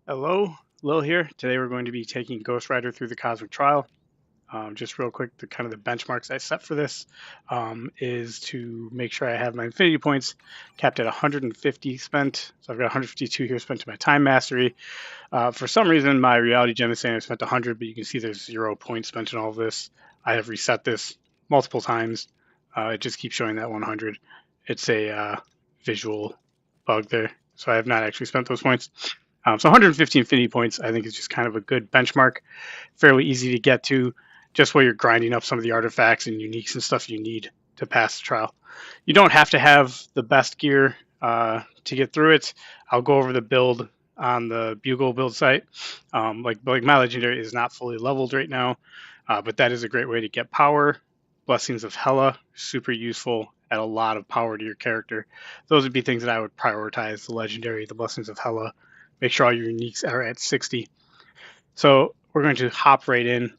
Hello, Lil here. Today we're going to be taking Ghost Rider through the Cosmic Trial. Just real quick, the kind of the benchmarks I set for this is to make sure I have my Infinity Points capped at 150 spent. So I've got 152 here spent to my Time Mastery. For some reason, my Reality Gem is saying I spent 100, but you can see there's 0 points spent in all of this. I have reset this multiple times. It just keeps showing that 100. It's a visual bug there, so I have not actually spent those points. So 150 Infinity Points, I think, is just kind of a good benchmark. Fairly easy to get to, just while you're grinding up some of the artifacts and uniques and stuff you need to pass the trial. You don't have to have the best gear to get through it. I'll go over the build on the Bugle build site. Like my legendary is not fully leveled right now, but that is a great way to get power. Blessings of Hela, super useful, add a lot of power to your character. Those would be things that I would prioritize: the legendary, the Blessings of Hela. Make sure all your uniques are at 60. So we're going to hop right in.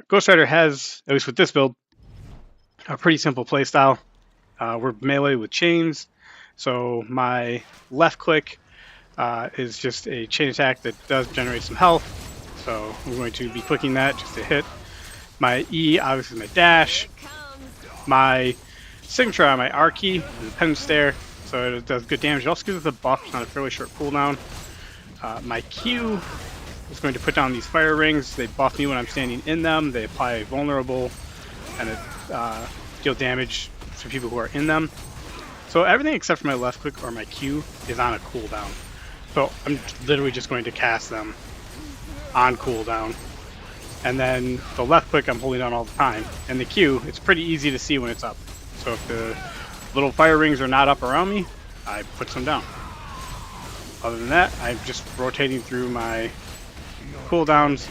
Ghost Rider has, at least with this build, a pretty simple playstyle. We're melee with chains, so my left click is just a chain attack that does generate some health. So I'm going to be clicking that just to hit. My E, obviously, is my dash. My signature on my R key is a Penance Stare, so it does good damage. It also gives us a buff. It's on a fairly short cooldown. My Q is going to put down these fire rings. They buff me when I'm standing in them. They apply vulnerable and deal damage to people who are in them. So everything except for my left click or my Q is on a cooldown. So I'm literally just going to cast them on cooldown. And then the left click I'm holding down all the time. And the Q, it's pretty easy to see when it's up. So if the little fire rings are not up around me, I put some down. Other than that, I'm just rotating through my cooldowns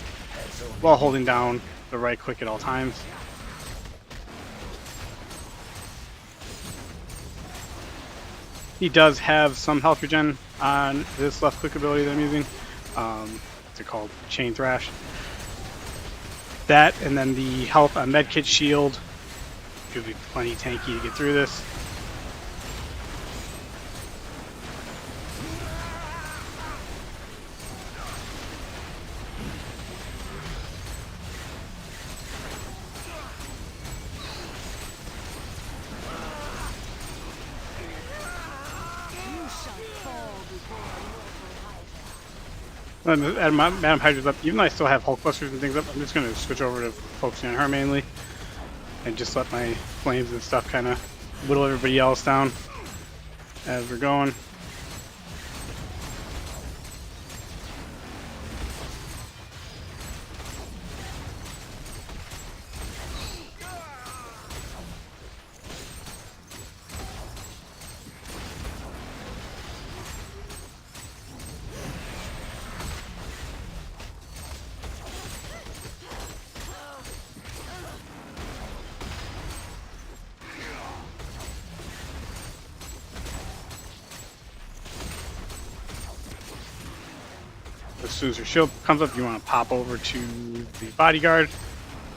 while holding down the right click at all times. He does have some health regen on this left click ability that I'm using. They're called Chain Thrash. That and then the health on Medkit Shield should be plenty tanky to get through this. Madam Hydra's up. Even though I still have Hulkbusters and things up, I'm just going to switch over to focusing on her mainly. And just let my flames and stuff kind of whittle everybody else down as we're going. As soon as her shield comes up, you want to pop over to the bodyguard.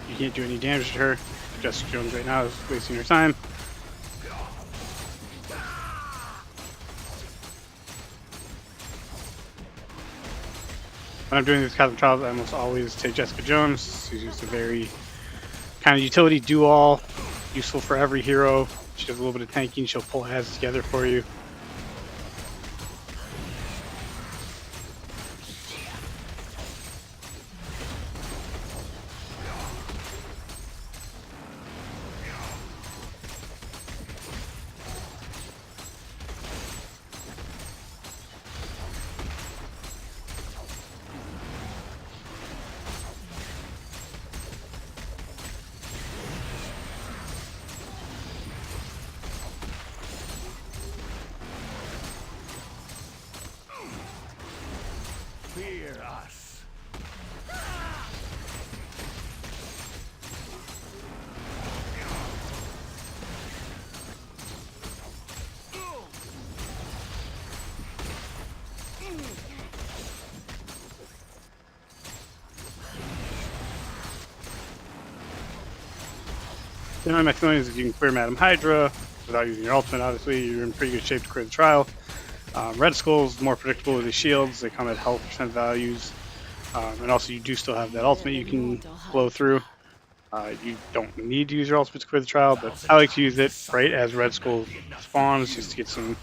You can't do any damage to her. Jessica Jones right now is wasting her time. When I'm doing these Cosmic Trials, I almost always take Jessica Jones. She's just a very kind of utility do-all, useful for every hero. She does a little bit of tanking. She'll pull heads together for you. Fear us. My feeling is if you can clear Madam Hydra without using your ultimate, obviously you're in pretty good shape to clear the trial. Red Skull's more predictable with his shields. They come at health percent values. And also you do still have that ultimate you can blow through. You don't need to use your ultimate to clear the trial, but I like to use it right as Red Skull spawns just to get some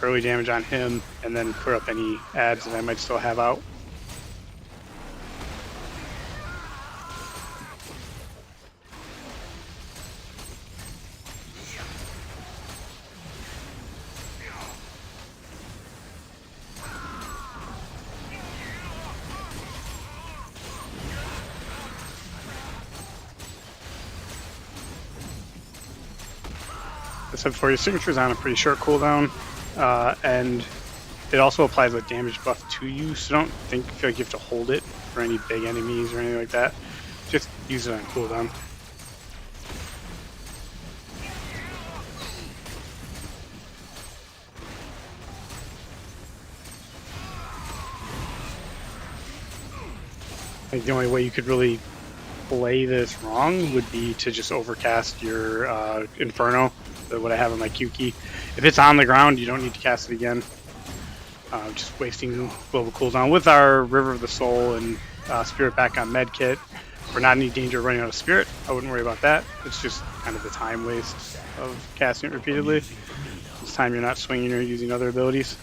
early damage on him and then clear up any adds that I might still have out. Except for your signature's on a pretty short cooldown, and it also applies a damage buff to you, so don't feel like you have to hold it for any big enemies or anything like that. Just use it on cooldown. I think the only way you could really play this wrong would be to just overcast your Inferno, what I have on my Q key. If it's on the ground, you don't need to cast it again. Just wasting global cooldown. With our River of the Soul and Spirit back on medkit, we're not in any danger of running out of Spirit. I wouldn't worry about that. It's just kind of the time waste of casting it repeatedly. This time you're not swinging or using other abilities.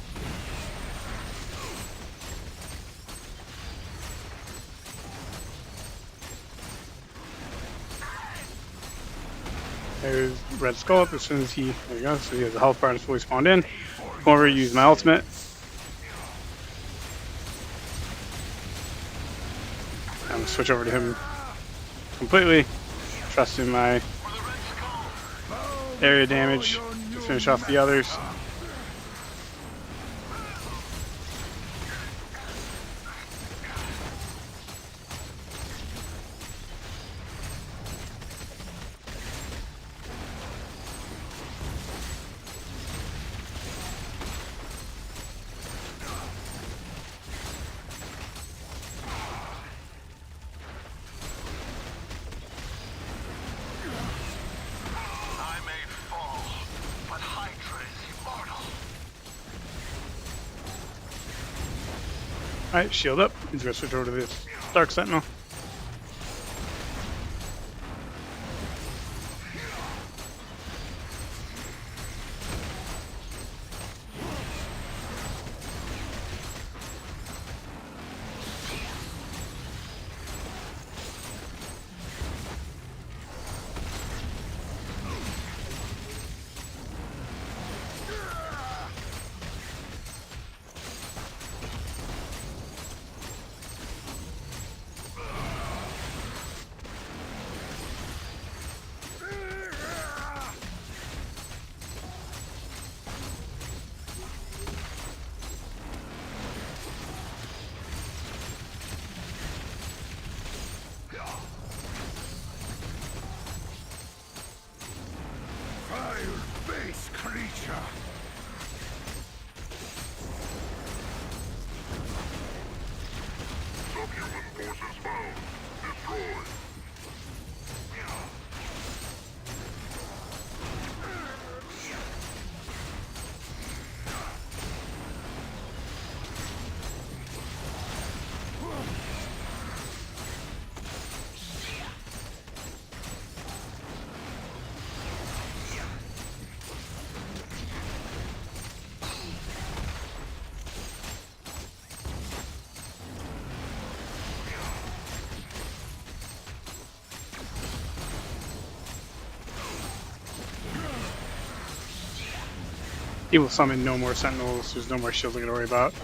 There's Red Skull up as soon as there you go, so he has the health bar and it's fully spawned in. Come over, use my ultimate. I'm gonna switch over to him completely, trusting my area damage to finish off the others. Alright, shield up. He's gonna switch over to this Dark Sentinel. He will summon no more Sentinels. There's no more shields I'm going to worry about.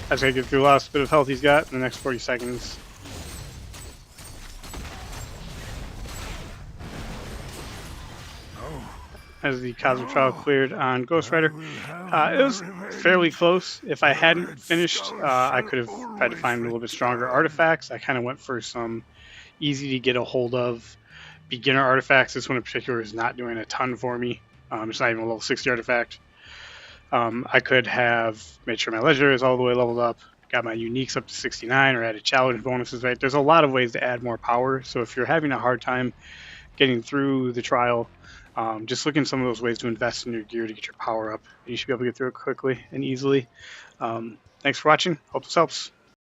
I just got to get through the last bit of health he's got in the next 40 seconds. As the Cosmic Trial cleared on Ghost Rider. It was fairly close. If I hadn't finished, I could have tried to find a little bit stronger artifacts. I kind of went for some easy to get a hold of beginner artifacts. This one in particular is not doing a ton for me. It's not even a level 60 artifact. I could have made sure my legendary is all the way leveled up, got my uniques up to 69, or added challenge bonuses, right? There's a lot of ways to add more power, so if you're having a hard time getting through the trial, Just look in some of those ways to invest in your gear to get your power up. You should be able to get through it quickly and easily. Thanks for watching. Hope this helps.